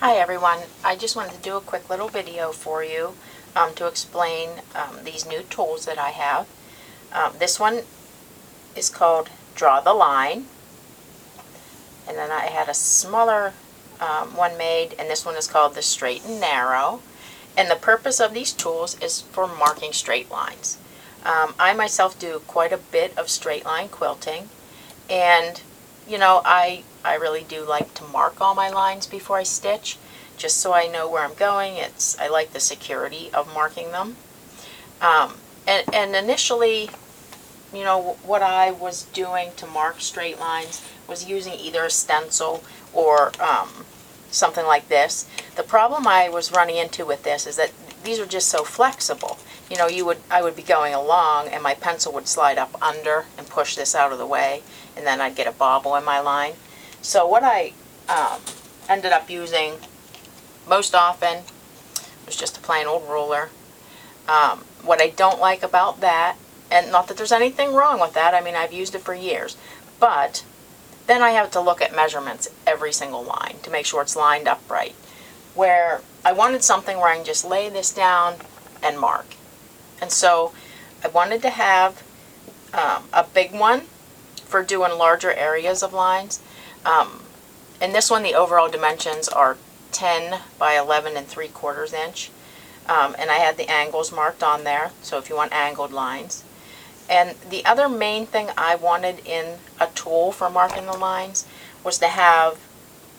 Hi everyone, I just wanted to do a quick little video for you to explain these new tools that I have. This one is called Draw the Line, and then I had a smaller one made, and this one is called the Straight and Narrow. And the purpose of these tools is for marking straight lines. I myself do quite a bit of straight line quilting, and you know, I really do like to mark all my lines before I stitch, just so I know where I'm going. I like the security of marking them. And initially, you know, what I was doing to mark straight lines was using either a stencil or something like this. The problem I was running into with this is that these are just so flexible. You know, I would be going along and my pencil would slide up under and push this out of the way, and then I'd get a bobble in my line. So what I ended up using most often was just a plain old ruler. What I don't like about that, and not that there's anything wrong with that, I mean I've used it for years, but then I have to look at measurements every single line to make sure it's lined up right. Where I wanted something where I can just lay this down and mark. And so I wanted to have a big one for doing larger areas of lines. In this one, the overall dimensions are 10 by 11 3/4 inch. And I had the angles marked on there, so if you want angled lines. And the other main thing I wanted in a tool for marking the lines was to have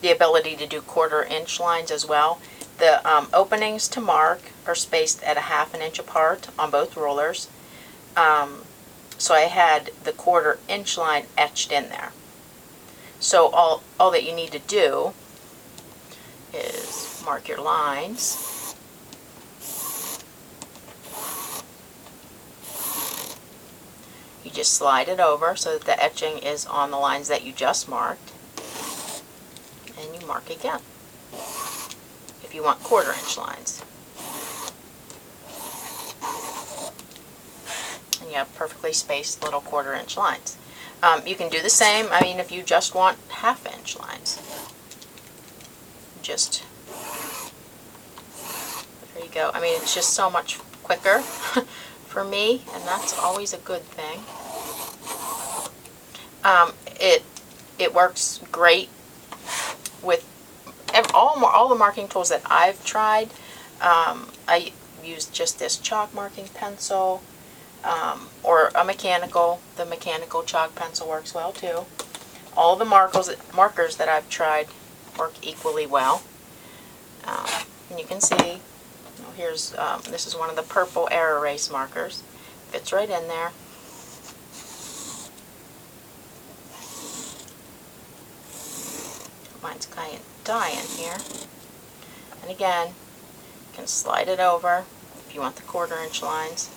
the ability to do 1/4 inch lines as well. The openings to mark are spaced at 1/2 inch apart on both rulers. So I had the 1/4 inch line etched in there. So all that you need to do is mark your lines. You just slide it over so that the etching is on the lines that you just marked, and you mark again if you want 1/4 inch lines. And you have perfectly spaced little 1/4 inch lines. You can do the same, I mean, if you just want 1/2 inch lines. Just, there you go. I mean, it's just so much quicker for me, and that's always a good thing. It works great with all the marking tools that I've tried. I used just this chalk marking pencil, or a mechanical. The mechanical chalk pencil works well too. All the markers that I've tried work equally well. And you can see, here's this is one of the purple air erase markers. Fits right in there. Mine's kind of dying here. And again, you can slide it over if you want the 1/4 inch lines.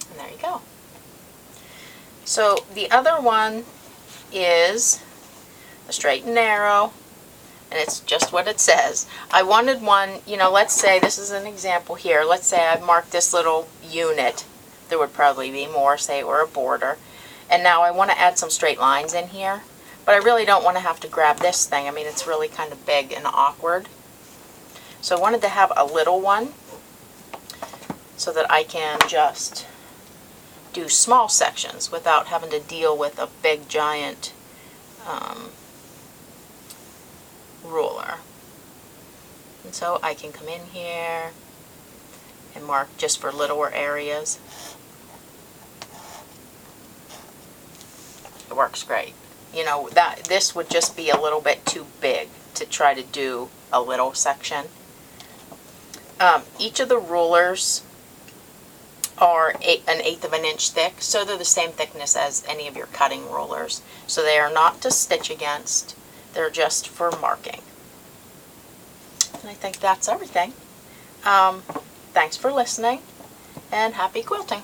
And there you go. So the other one is the Straight and Narrow, and it's just what it says. I wanted one, you know, let's say, this is an example here, let's say I've marked this little unit. There would probably be more, say, or a border. And now I want to add some straight lines in here, but I really don't want to have to grab this thing. I mean, it's really kind of big and awkward. So I wanted to have a little one so that I can just do small sections without having to deal with a big giant ruler. And so I can come in here and mark just for littler areas. It works great. You know, this would just be a little bit too big to try to do a little section. Each of the rulers are 1/8 of an inch thick, so they're the same thickness as any of your cutting rulers. So they are not to stitch against, they're just for marking. And I think that's everything. Thanks for listening, and happy quilting!